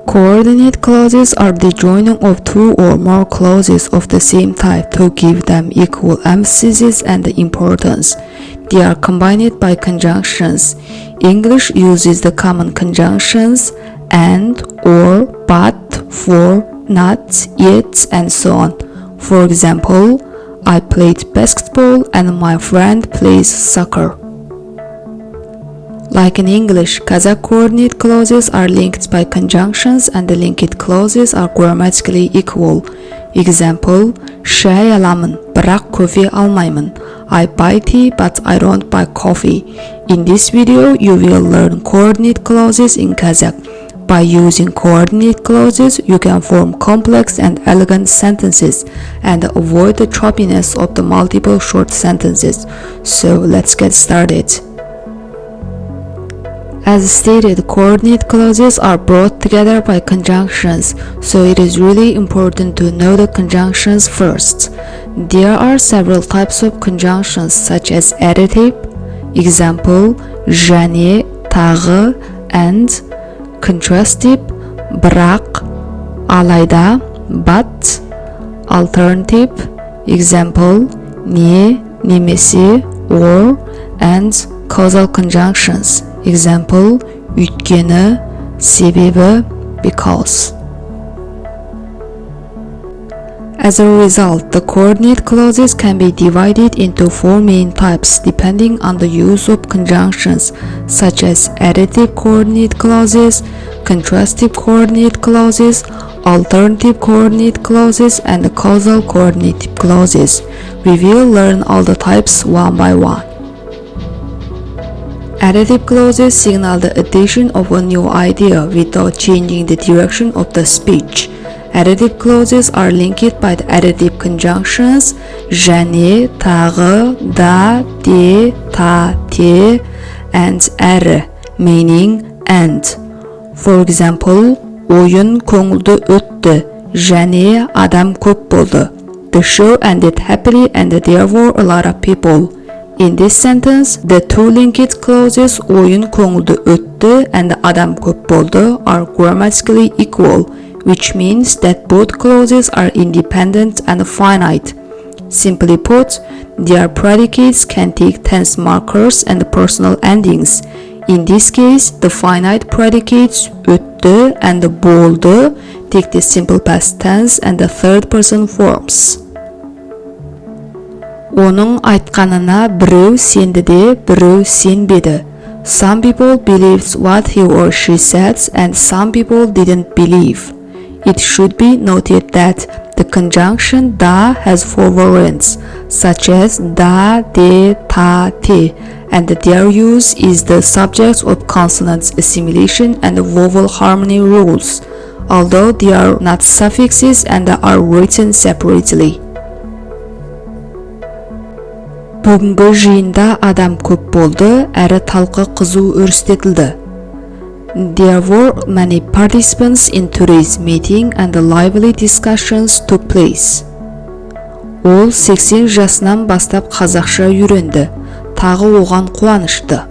Coordinate clauses are the joining of two or more clauses of the same type to give them equal emphasis and importance. They are combined by conjunctions. English uses the common conjunctions and, or, but, for, not, yet, and so on. For example, I played basketball and my friend plays soccer. Like in English, Kazakh coordinate clauses are linked by conjunctions and the linked clauses are grammatically equal. Example, şay alamın, бірақ кофе almayman. I buy tea but I don't buy coffee. In this video, you will learn coordinate clauses in Kazakh. By using coordinate clauses, you can form complex and elegant sentences and avoid the choppiness of the multiple short sentences. So let's get started. As stated, coordinate clauses are brought together by conjunctions, so it is really important to know the conjunctions first. There are several types of conjunctions such as additive, example, және, тағы, and contrastive, бірақ, алайда, but, alternative, example, не, немесе, or, and causal conjunctions. Example, өйткені, себебі, because. As a result, the coordinate clauses can be divided into four main types depending on the use of conjunctions, such as additive coordinate clauses, contrastive coordinate clauses, alternative coordinate clauses, and causal coordinate clauses. We will learn all the types one by one. Additive clauses signal the addition of a new idea without changing the direction of the speech. Additive clauses are linked by the additive conjunctions және, тағы, да, де, та, те, and әрі, meaning and. For example, ойын көңілді өтті және адам көп болды. The show ended happily and there were a lot of people. In this sentence, the two linked clauses ойын көңілді өтті and адам көп болды are grammatically equal, which means that both clauses are independent and finite. Simply put, their predicates can take tense markers and personal endings. In this case, the finite predicates өтті and болды take the simple past tense and the third person forms. Оның айтқанына біреу сенді де біреу сенбеді. Some people believed what he or she said and some people didn't believe. It should be noted that the conjunction да has four variants, such as да, де, та, те, and their use is the subject of consonant assimilation and vowel harmony rules, although they are not suffixes and are written separately. Бүгінгі жиында адам көп болды, әрі талқы қызу өрістетілді. There were many participants in today's meeting and lively discussions took place. Ол 80 жасынан бастап қазақша үйренді, тағы оған қуанышты.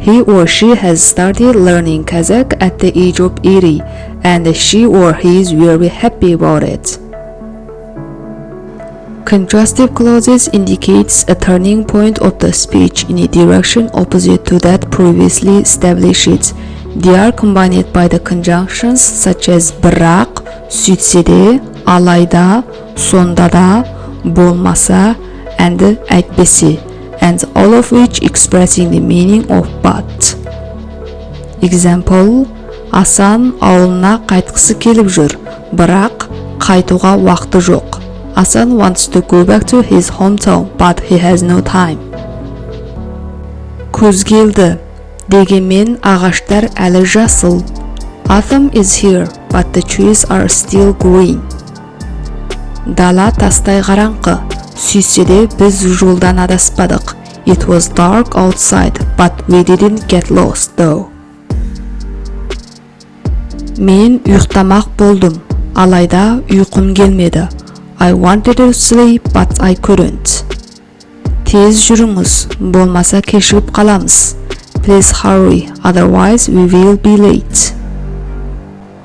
He or she has started learning Kazakh at the age of 80 and she or he is very happy about it. Contrastive clauses indicates a turning point of the speech in a direction opposite to that previously established. They are combined by the conjunctions such as бірақ, сөйтсе де, алайда, сонда да, болмаса, and әйтпесе, and all of which expressing the meaning of but. Example, Асан ауылына қайтқысы келіп жүр, бірақ қайтуға уақыты жоқ. Асан wants to go back to his hometown, but he has no time. Күз келді, дегенмен ағаштар әлі жасыл. Autumn is here, but the trees are still green. Дала тастай қараңғы, сөйтсе де біз жолдан адаспадық. It was dark outside, but we didn't get lost though. Мен ұйықтамақ болдым, алайда ұйқым келмеді. I wanted to sleep, but I couldn't. Тез жүріңіз, болмаса кешігіп қаламыз. Please hurry, otherwise we will be late.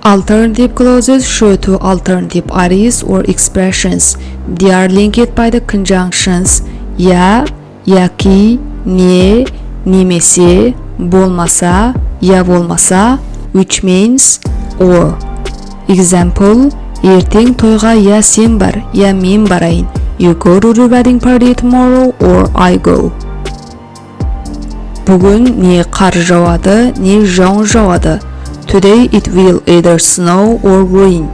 Alternative clauses show two alternative ideas or expressions. They are linked by the conjunctions ya, yaki, ne, немесе, болмаса, ya болмаса, which means or. Example, ертең тойға я сен бар, я мен барайын. You go to the wedding party tomorrow or I go. Бүгін не қар жауады, не жауын жауады. Today it will either snow or rain.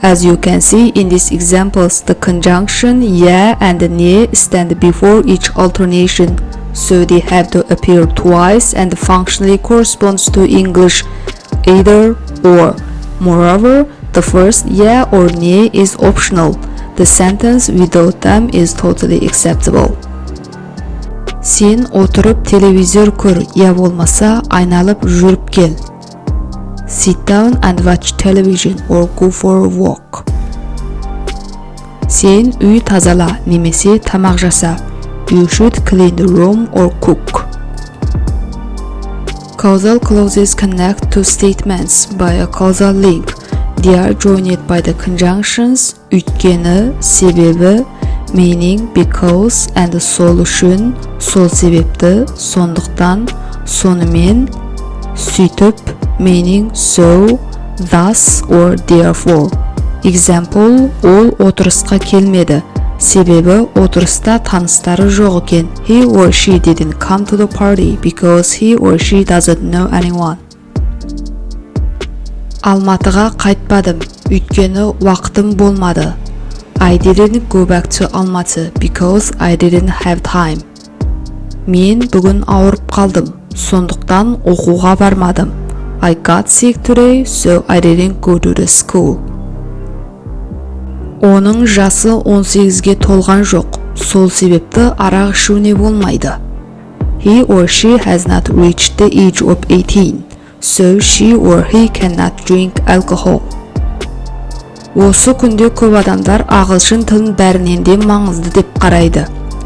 As you can see in these examples, the conjunction ya and ne stand before each alternation, so they have to appear twice and functionally corresponds to English either or. Moreover, the first ya or ne is optional. The sentence without them is totally acceptable. Сен отырып телевизор көр, я болмаса айналып жүріп кел. Sit down and watch television or go for a walk. Сен үй тазала, немесе тамақ жаса. You should clean the room or cook. Causal clauses connect two statements by a causal link. They are joined by the conjunctions өйткені, себебі, meaning, because, and сол үшін, сол себепті, сондықтан, сонымен, сөйтіп, meaning, so, thus, or therefore. Example, ол отырысқа келмеді, себебі отырыста таныстары жоқ екен. He or she didn't come to the party because he or she doesn't know anyone. Алматыға қайтпадым, өйткені уақытым болмады. I didn't go back to Almaty because I didn't have time. Мен бүгін ауырып қалдым, сондықтан оқуға бармадым. I got sick today, so I didn't go to the school. Оның жасы 18-ге толған жоқ, сол себепті арақ ішуіне болмайды. He or she has not reached the age of 18, so she or he cannot drink alcohol. Осы күнде көп адамдар ағылшын тілін бәрінен де маңызды деп қарайды.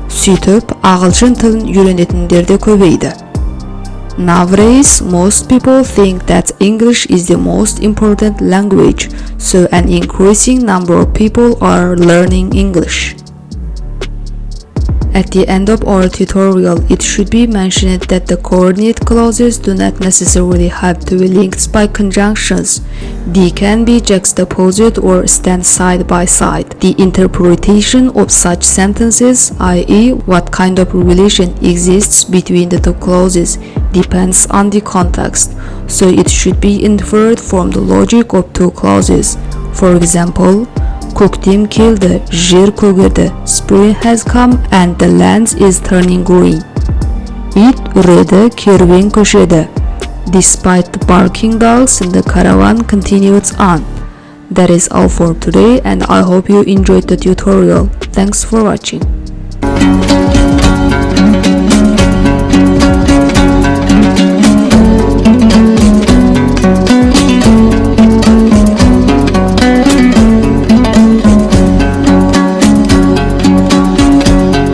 Сөйтіп, ағылшын тілін үйренетіндер де көбейді. Nowadays, most people think that English is the most important language, so an increasing number of people are learning English. At the end of our tutorial, it should be mentioned that the coordinate clauses do not necessarily have to be linked by conjunctions. They can be juxtaposed or stand side by side. The interpretation of such sentences, i.e., what kind of relation exists between the two clauses, depends on the context, so it should be inferred from the logic of two clauses. For example, көктем келді, жер көгерді. Spring has come and the land is turning green. Ит үреді, керуен көшеді. Despite the barking dogs, the caravan continues on. That is all for today, and I hope you enjoyed the tutorial. Thanks for watching.